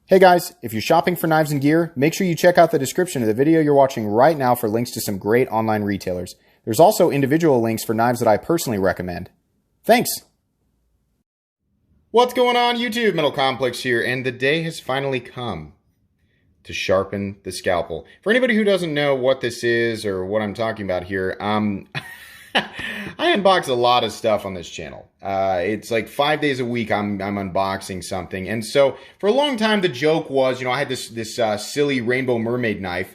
Hey guys, if you're shopping for knives and gear, make sure you check out the description of the video you're watching right now for links to some great online retailers. There's also individual links for knives that I personally recommend. Thanks! What's going on YouTube? Metal Complex here, and the day has finally come to sharpen the scalpel. For anybody who doesn't know what this is or what I'm talking about here, I unbox a lot of stuff on this channel. It's like 5 days a week I'm unboxing something. And so for a long time, the joke was, I had this silly rainbow mermaid knife.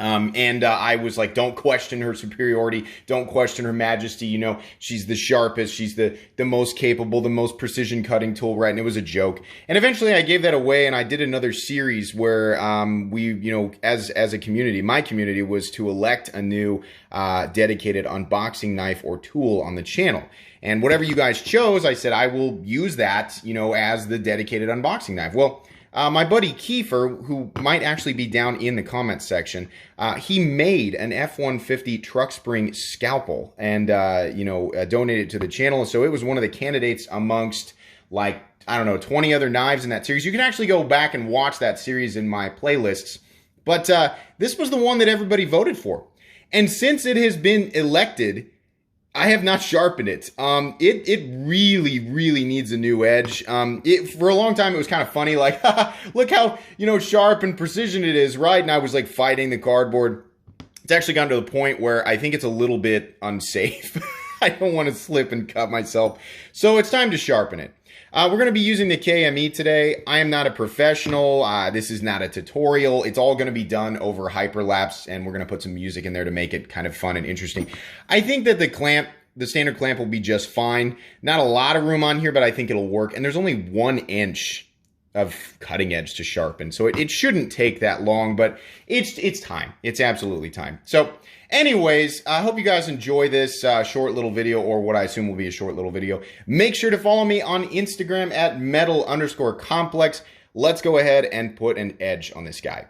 I was like, don't question her superiority. Don't question her majesty. She's the sharpest. She's the most capable, the most precision cutting tool, right? And it was a joke. And eventually I gave that away and I did another series where, we, as a community, my community was to elect a new, dedicated unboxing knife or tool on the channel. And whatever you guys chose, I said, I will use that, as the dedicated unboxing knife. Well, my buddy Kiefer, who might actually be down in the comments section, he made an F-150 truck spring scalpel and, donated it to the channel. So it was one of the candidates amongst, 20 other knives in that series. You can actually go back and watch that series in my playlists. But this was the one that everybody voted for. And since it has been elected, I have not sharpened it. It really needs a new edge. For a long time, it was kind of funny, like, look how, sharp and precision it is, right? And I was like fighting the cardboard. It's actually gotten to the point where I think it's a little bit unsafe. I don't want to slip and cut myself. So it's time to sharpen it. We're going to be using the KME today. I am not a professional. This is not a tutorial. It's all going to be done over hyperlapse, and we're going to put some music in there to make it kind of fun and interesting. I think that the standard clamp will be just fine. Not a lot of room on here, but I think it'll work. And there's only 1 inch of cutting edge to sharpen, so it shouldn't take that long, but it's time. It's absolutely time. So anyways, I hope you guys enjoy this short little video, or what I assume will be a short little video. Make sure to follow me on Instagram at metal_complex. Let's go ahead and put an edge on this guy.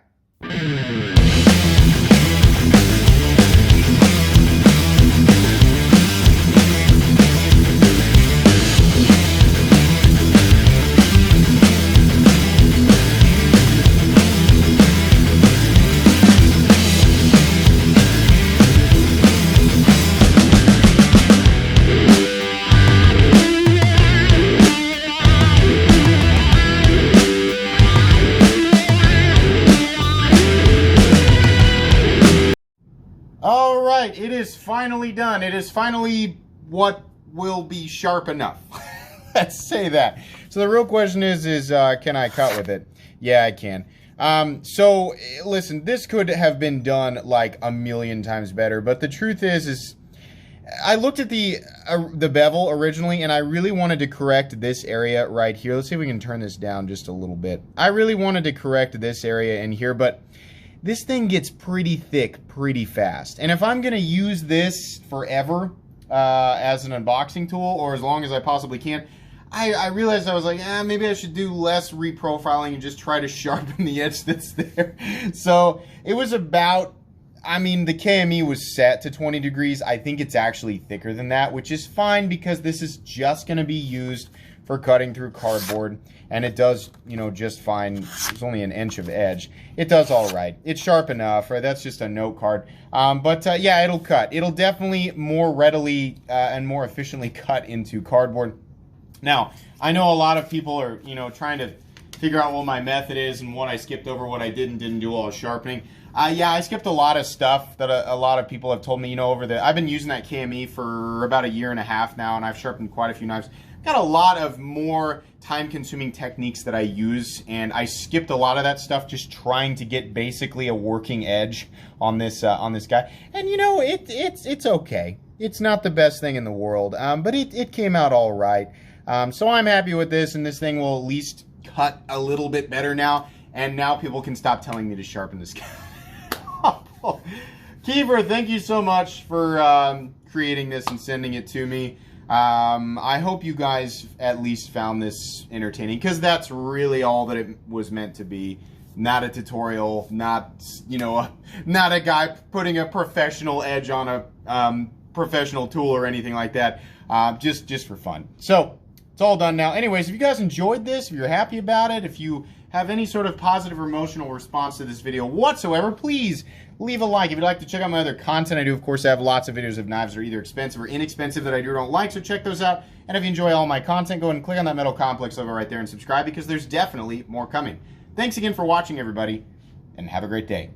All right, it is finally done. It is finally what will be sharp enough. Let's say that. So the real question is can I cut with it? Yeah, I can. So listen, this could have been done like a million times better, but the truth is I looked at the bevel originally, and I really wanted to correct this area right here. Let's see if we can turn this down just a little bit. I really wanted to correct this area in here, but this thing gets pretty thick pretty fast. And if I'm going to use this forever as an unboxing tool, or as long as I possibly can, I realized I was like, maybe I should do less reprofiling and just try to sharpen the edge that's there. So it was about, the KME was set to 20 degrees. I think it's actually thicker than that, which is fine because this is just going to be used for cutting through cardboard, and it does, just fine. There's only 1 inch of edge. It does all right. It's sharp enough, right? That's just a note card. Yeah, it'll cut. It'll definitely more readily and more efficiently cut into cardboard. Now, I know a lot of people are, trying to figure out what my method is and what I skipped over, what I didn't do all the sharpening. Yeah, I skipped a lot of stuff that a lot of people have told me, I've been using that KME for about 1.5 years now, and I've sharpened quite a few knives. Got a lot of more time-consuming techniques that I use, and I skipped a lot of that stuff just trying to get basically a working edge on this guy. And it's okay. It's not the best thing in the world, but it came out all right. So I'm happy with this, and this thing will at least cut a little bit better now. And now people can stop telling me to sharpen this guy. Kiefer, thank you so much for creating this and sending it to me. I hope you guys at least found this entertaining, because that's really all that it was meant to be. Not a tutorial, not not a guy putting a professional edge on a professional tool or anything like that. Just for fun. So It's all done now. Anyways, if you guys enjoyed this, if you're happy about it, if you have any sort of positive or emotional response to this video whatsoever, please leave a like. If you'd like to check out my other content, I do, of course, have lots of videos of knives that are either expensive or inexpensive that I do or don't like, so check those out. And if you enjoy all my content, go ahead and click on that metal complex logo right there and subscribe, because there's definitely more coming. Thanks again for watching, everybody, and have a great day.